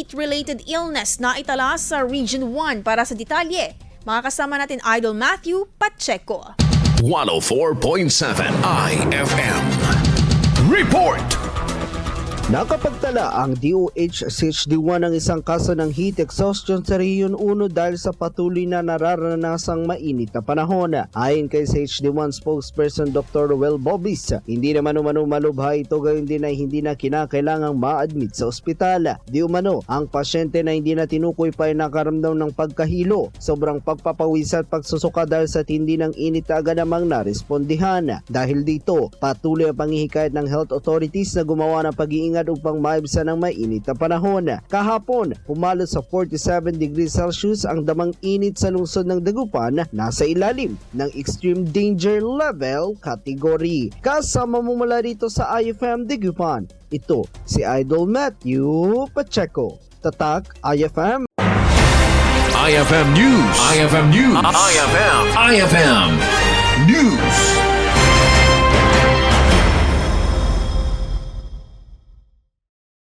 Heat-related illness na itala sa Region 1. Para sa detalye, makakasama natin Idol Matthew Pacheco. 104.7 IFM. Report! Nakapagtala ang DOH-CHD ng isang kaso ng heat exhaustion sa rehiyon 1 dahil sa patuloy na nararanasang mainit na panahon. Ayon kay CHD1 Spokesperson Dr. Rheuel Bobis, hindi naman umano malubha ito, gayundin ay hindi na kinakailangang ma-admit sa ospital. Diumano, ang pasyente na hindi na tinukoy pa ay nakaramdam ng pagkahilo, sobrang pagpapawis at pagsusuka dahil sa tindi ng init agad namang narespondihan. Dahil dito, patuloy ang panghihikayat ng health authorities na gumawa ng pag-iingat upang maibsan ang mainit na panahon. Kahapon, pumalo sa 47 degrees Celsius ang damang init sa lungsod ng Dagupan, nasa ilalim ng extreme danger level category. Kasama mo mula rito sa IFM Dagupan, ito si Idol Matthew Pacheco. Tatak IFM. IFM News. IFM News. IFM News.